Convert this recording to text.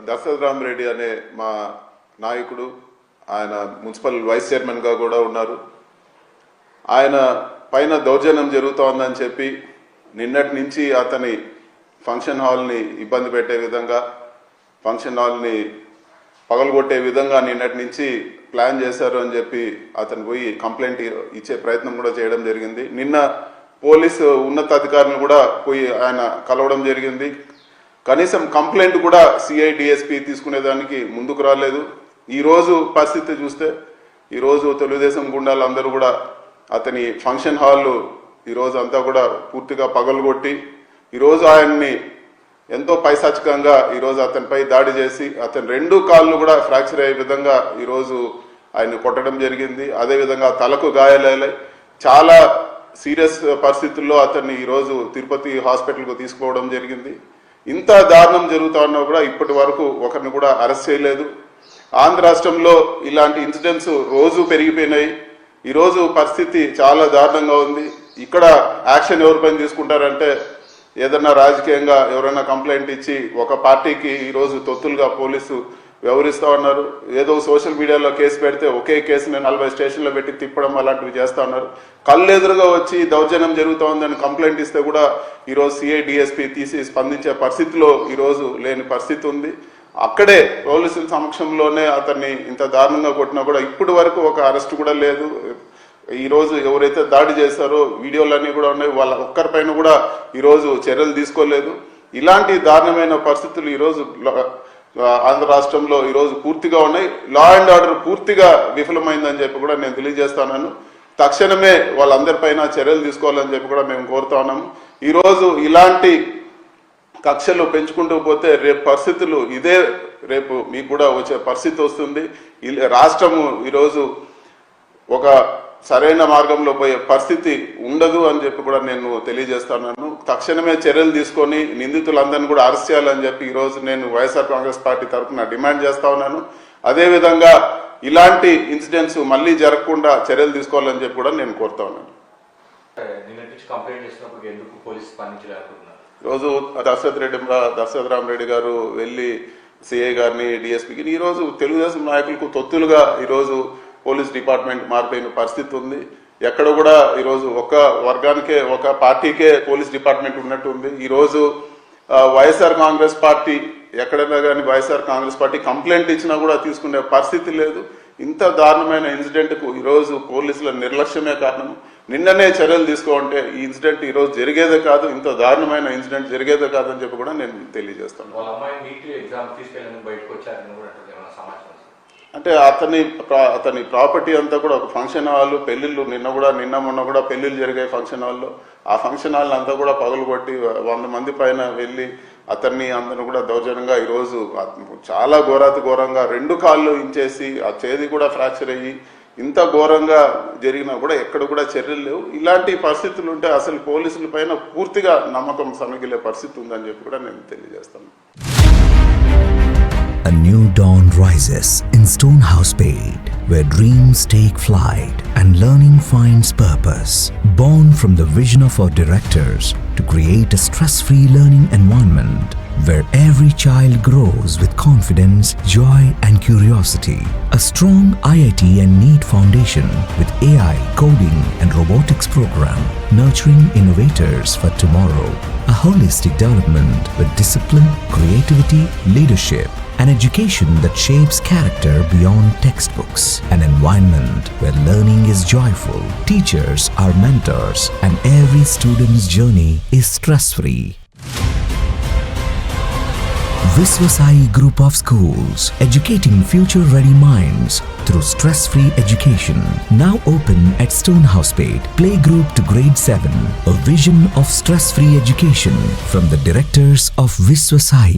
దశరథరామరెడ్డి అనే మా నాయకుడు, ఆయన మున్సిపల్ వైస్ చైర్మన్గా కూడా ఉన్నారు. ఆయన పైన దౌర్జన్యం జరుగుతోందని చెప్పి నిన్నటి నుంచి అతని ఫంక్షన్ హాల్ని ఇబ్బంది పెట్టే విధంగా, ఫంక్షన్ హాల్ని పగలగొట్టే విధంగా నిన్నటి నుంచి ప్లాన్ చేశారు అని చెప్పి అతను పోయి కంప్లైంట్ ఇచ్చే ప్రయత్నం కూడా చేయడం జరిగింది. నిన్న పోలీసు ఉన్నతాధికారులను కూడా పోయి ఆయన కలవడం జరిగింది. కనీసం కంప్లైంట్ కూడా సిఐ డిఎస్పీ తీసుకునేదానికి ముందుకు రాలేదు. ఈరోజు పరిస్థితి చూస్తే ఈరోజు తెలుగుదేశం గుండాలందరూ కూడా అతని ఫంక్షన్ హాల్ ఈరోజు అంతా కూడా పూర్తిగా పగలగొట్టి ఈరోజు ఆయన్ని ఎంతో పైశాచికంగా ఈరోజు అతనిపై దాడి చేసి అతని 2 కాళ్ళు కూడా ఫ్రాక్చర్ అయ్యే విధంగా ఈరోజు ఆయన కొట్టడం జరిగింది. అదేవిధంగా తలకు గాయాలయ్యాయి. చాలా సీరియస్ పరిస్థితుల్లో అతన్ని ఈరోజు తిరుపతి హాస్పిటల్కు తీసుకుపోవడం జరిగింది. ఇంత దారుణం జరుగుతా ఉన్నా కూడా ఇప్పటి వరకు ఒకరిని కూడా అరెస్ట్ చేయలేదు. ఆంధ్ర రాష్ట్రంలో ఇలాంటి ఇన్సిడెంట్స్ రోజు పెరిగిపోయినాయి. ఈరోజు పరిస్థితి చాలా దారుణంగా ఉంది. ఇక్కడ యాక్షన్ ఎవరిపైన తీసుకుంటారంటే ఏదన్నా రాజకీయంగా ఎవరైనా కంప్లైంట్ ఇచ్చి ఒక పార్టీకి ఈరోజు తొత్తులుగా పోలీసు వ్యవహరిస్తూ ఉన్నారు. ఏదో సోషల్ మీడియాలో కేసు పెడితే ఒకే కేసుని 40 స్టేషన్లో పెట్టి తిప్పడం అలాంటివి చేస్తూ ఉన్నారు. కళ్ళెదురుగా వచ్చి దౌర్జన్యం జరుగుతూ ఉందని కంప్లైంట్ ఇస్తే కూడా ఈరోజు సిఐ డిఎస్పీ తీసి స్పందించే పరిస్థితిలో ఈరోజు లేని పరిస్థితి ఉంది. అక్కడే పోలీసుల సమక్షంలోనే అతన్ని ఇంత దారుణంగా కొట్టినా కూడా ఇప్పటి వరకు ఒక అరెస్ట్ కూడా లేదు. ఈరోజు ఎవరైతే దాడి చేశారో వీడియోలన్నీ కూడా ఉన్నాయి. వాళ్ళ ఒక్కరిపైన కూడా ఈరోజు చర్యలు తీసుకోలేదు. ఇలాంటి దారుణమైన పరిస్థితులు ఈరోజు ఆంధ్ర రాష్ట్రంలో ఈరోజు పూర్తిగా ఉన్నాయి. లా అండ్ ఆర్డర్ పూర్తిగా విఫలమైందని చెప్పి కూడా నేను తెలియజేస్తున్నాను. తక్షణమే వాళ్ళందరిపైన చర్యలు తీసుకోవాలని చెప్పి కూడా మేము కోరుతా ఉన్నాము. ఈరోజు ఇలాంటి కక్షలు పెంచుకుంటూ పోతే రేపు పరిస్థితులు ఇదే రేపు మీకు కూడా వచ్చే పరిస్థితి వస్తుంది. రాష్ట్రము ఈరోజు ఒక సరైన మార్గంలో పోయే పరిస్థితి ఉండదు అని చెప్పి కూడా నేను తెలియజేస్తున్నాను. తక్షణమే చర్యలు తీసుకొని నిందితులందరినీ కూడా అరెస్ట్ చేయాలని చెప్పి ఈరోజు నేను వైఎస్ఆర్ కాంగ్రెస్ పార్టీ తరఫున డిమాండ్ చేస్తా ఉన్నాను. అదేవిధంగా ఇలాంటి ఇన్సిడెంట్స్ మళ్ళీ జరగకుండా చర్యలు తీసుకోవాలని చెప్పి కూడా నేను కోరుతా ఉన్నాను. ఈరోజు దశరథరామరెడ్డి గారు వెళ్ళి సిఐ గారిని డిఎస్పీకి ఈరోజు తెలుగుదేశం నాయకులకు తొత్తులుగా ఈరోజు పోలీస్ డిపార్ట్మెంట్ మారిపోయిన పరిస్థితి ఉంది. ఎక్కడ కూడా ఈరోజు ఒక వర్గానికే ఒక పార్టీకే పోలీస్ డిపార్ట్మెంట్ ఉన్నట్టు ఉంది. ఈరోజు వైఎస్ఆర్ కాంగ్రెస్ పార్టీ ఎక్కడైనా కానీ వైఎస్ఆర్ కాంగ్రెస్ పార్టీ కంప్లైంట్ ఇచ్చినా కూడా తీసుకునే పరిస్థితి లేదు. ఇంత దారుణమైన ఇన్సిడెంట్కు ఈరోజు పోలీసుల నిర్లక్ష్యమే కారణం. నిన్ననే చర్యలు తీసుకోమంటే ఈ ఇన్సిడెంట్ ఈరోజు జరిగేదే కాదు, ఇంత దారుణమైన ఇన్సిడెంట్ జరిగేదే కాదని చెప్పి కూడా నేను తెలియజేస్తాను. అంటే అతని ప్రాపర్టీ అంతా కూడా ఒక ఫంక్షన్ హాల్, పెళ్లిళ్ళు నిన్న మొన్న కూడా పెళ్లిళ్ళు జరిగాయి ఫంక్షన్ హాల్లో. ఆ ఫంక్షన్ హాల్ అంతా కూడా పగలగొట్టి 100 మంది పైన వెళ్ళి అతన్ని అందరిని కూడా దౌర్జన్యంగా ఈరోజు చాలా ఘోరంగా 2 కాళ్ళు ఇంచేసి ఆ చేతి కూడా ఫ్రాక్చర్ అయ్యి ఇంత ఘోరంగా జరిగినా కూడా ఎక్కడ కూడా చర్యలు లేవు. ఇలాంటి పరిస్థితులు ఉంటే అసలు పోలీసుల పైన పూర్తిగా నమ్మకం సన్నగిలే పరిస్థితి ఉందని చెప్పి కూడా నేను తెలియజేస్తాను. A new dawn rises in Stonehouse-Pate, where dreams take flight and learning finds purpose. Born from the vision of our directors to create a stress-free learning environment where every child grows with confidence, joy and curiosity. A strong IIT and NEET foundation with AI, coding and robotics program nurturing innovators for tomorrow. A holistic development with discipline, creativity, leadership, an education that shapes character beyond textbooks, an environment where learning is joyful, teachers are mentors, and every student's journey is stress-free. Viswasai Group of Schools, educating future-ready minds through stress-free education. Now open at Stonehouse-Pate, playgroup to grade 7. A vision of stress-free education from the directors of Viswasai.